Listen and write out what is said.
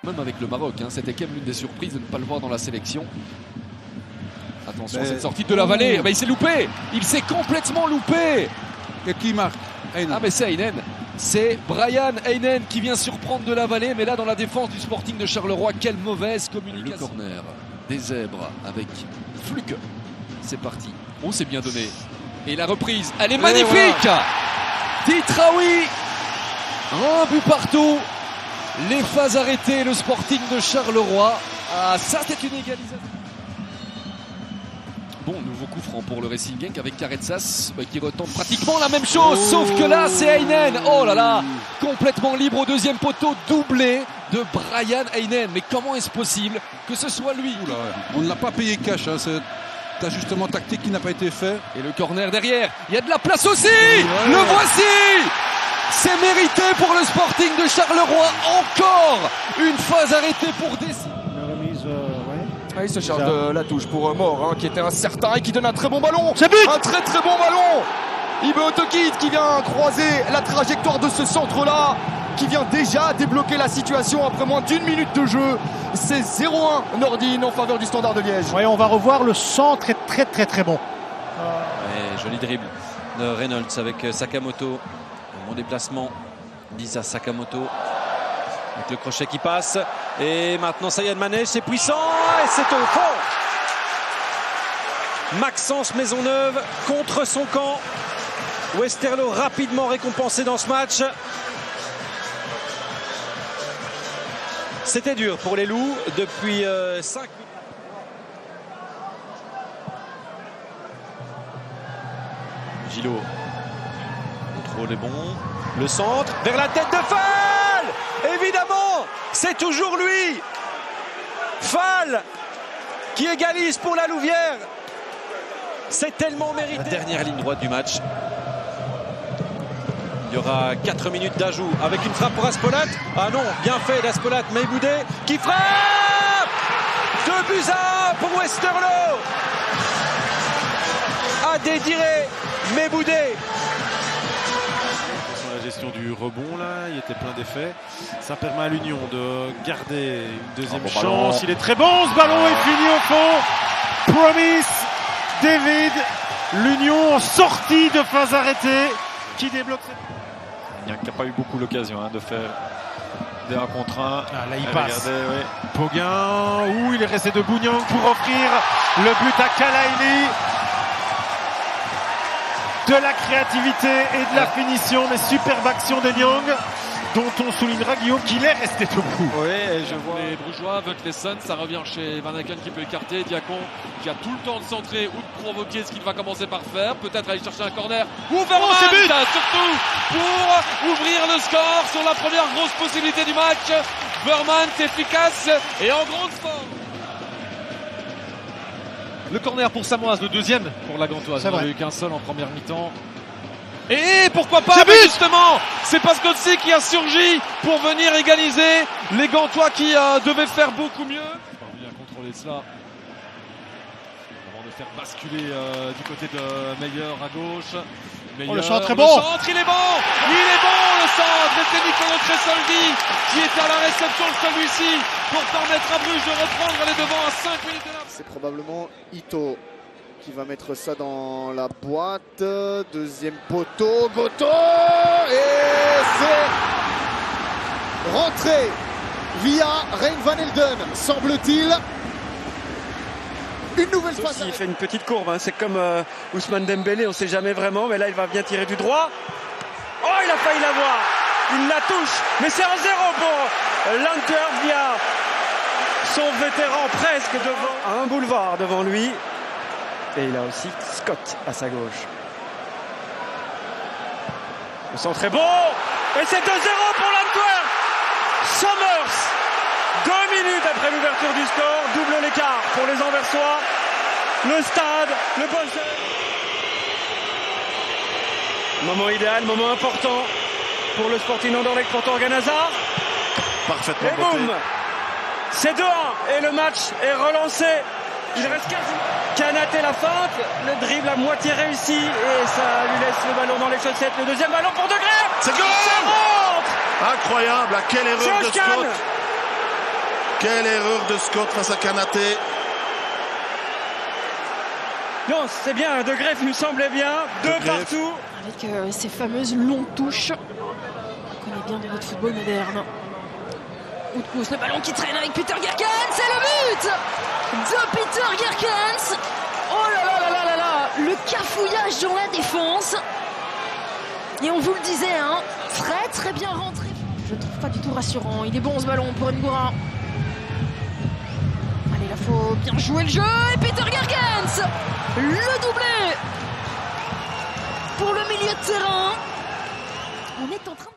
Même avec le Maroc, hein, c'était quand même l'une des surprises de ne pas le voir dans la sélection. Attention, cette sortie de la vallée, il s'est loupé. Il s'est complètement loupé. Et qui marque? Heinen. Ah mais c'est Heinen. C'est Brian Heinen qui vient surprendre de la vallée. Mais là, dans la défense du Sporting de Charleroi, quelle mauvaise communication. Le corner des Zèbres avec Fluke. C'est parti. On s'est bien donné. Et la reprise, elle est magnifique. Voilà. Titraoui. Un but partout. Les phases arrêtées, le Sporting de Charleroi. Ah, ça, c'est une égalisation. Bon, nouveau coup franc pour le Racing Genk avec Karetsas qui retente pratiquement la même chose, sauf que là, c'est Heinen. Oh là là, complètement libre au deuxième poteau, doublé de Brian Heinen. Mais comment est-ce possible que ce soit lui? Oula, on ne l'a pas payé cash, hein, cet ajustement tactique qui n'a pas été fait. Et le corner derrière, il y a de la place aussi. Le voici. C'est mérité pour le Sporting de Charleroi. Encore une phase arrêtée pour décider. Il se charge de la touche pour Mort, qui était incertain et qui donne un très bon ballon. C'est but. Un très très bon ballon. Ibe Otokid qui vient croiser la trajectoire de ce centre-là, qui vient déjà débloquer la situation après moins d'une minute de jeu. C'est 0-1 Nordin en faveur du Standard de Liège. Oui, on va revoir, le centre est très très très bon. Ouais, joli dribble de Reynolds avec Sakamoto. Bon déplacement d'Isa Sakamoto. Avec le crochet qui passe. Et maintenant Sayan Manej, c'est puissant. Et c'est au fond. Maxence Maisonneuve contre son camp. Westerlo rapidement récompensé dans ce match. C'était dur pour les Loups depuis 5 minutes. Gillot. Le contrôle est bon. Le centre vers la tête de Fall. Évidemment, c'est toujours lui. Fall qui égalise pour la Louvière. C'est tellement mérité. La dernière ligne droite du match. Il y aura 4 minutes d'ajout avec une frappe pour Aspolat. Ah non, bien fait d'Aspolat. Meiboudet qui frappe. 2-1 pour Westerlo. Adédiré Meiboudet. La gestion du rebond là, il était plein d'effets. Ça permet à l'Union de garder une deuxième chance. Ballon. Il est très bon, ce ballon est fini au fond. Promise David, l'Union en sortie de phase arrêtée qui débloque cette... Il n'a pas eu beaucoup l'occasion de faire des 1 contre 1. Ah, là il passe. Poguin, il est resté debout Nyang pour offrir le but à Kalaili. De la créativité et de la finition, mais superbe action de Nyang, dont on soulignera Guillaume qu'il est resté debout. Oui, et je vois les Brugeois, Veutlesen, ça revient chez Van Aken qui peut écarter, Diacon qui a tout le temps de centrer ou de provoquer ce qu'il va commencer par faire, peut-être aller chercher un corner, ou Verman, surtout pour ouvrir le score sur la première grosse possibilité du match. Verman efficace et en grande forme. Le corner pour Samoise, le deuxième pour la Gantoise. Il n'y en a eu qu'un seul en première mi-temps. Et pourquoi pas, mais justement, c'est Pascozzi qui a surgi pour venir égaliser. Les Gantois qui devaient faire beaucoup mieux. Parvenu à contrôler cela. Avant de faire basculer du côté de Meyer à gauche. Meyer, le centre est bon. Le centre, il est bon. Il est bon le centre. Et c'est Nicolo Tresoldi qui était à la réception de celui-ci pour permettre à Bruges de reprendre les devants à 5 minutes de la... C'est probablement Ito qui va mettre ça dans la boîte. Deuxième poteau, Goto. Et c'est rentré via Rein Van Elden, semble-t-il. Une nouvelle fois. Il fait une petite courbe, c'est comme Ousmane Dembélé, on ne sait jamais vraiment, mais là il va bien tirer du droit. Oh, il a failli l'avoir. Il la touche, mais c'est 1-0 pour l'Antwerp via son vétéran presque devant. Un boulevard devant lui. Et il a aussi Scott à sa gauche. Le centre est bon. Et c'est 2-0 pour l'Antwerp. Sommers. 2 minutes après l'ouverture du score. Double l'écart pour les Anversois. Le stade, le Bosse. Moment idéal, moment important pour le Sporting Anderlecht pour Torgan Hazard. parfaitement. Et boum, c'est 2-1 et le match est relancé. Il reste Kanaté la feinte, le dribble à moitié réussi et ça lui laisse le ballon dans les chaussettes. Le deuxième ballon pour De Greve. C'est goal. Ça rentre. Incroyable, à quelle erreur de Scott. Quelle erreur de Scott face à Kanaté. Non, c'est bien, De Greef il me semblait bien, deux partout. Avec ces fameuses longues touches. On connaît bien de notre football moderne. Coup de pouce, le ballon qui traîne avec Peter Gerkens, c'est le but de Peter Gerkens. Oh là là là là là là, le cafouillage dans la défense. Et on vous le disait, hein, très très bien rentré. Je ne trouve pas du tout rassurant. Il est bon ce ballon pour Ngora. Allez, là faut bien jouer le jeu. Et Peter Gerkens, le doublé pour le milieu de terrain. On est en train de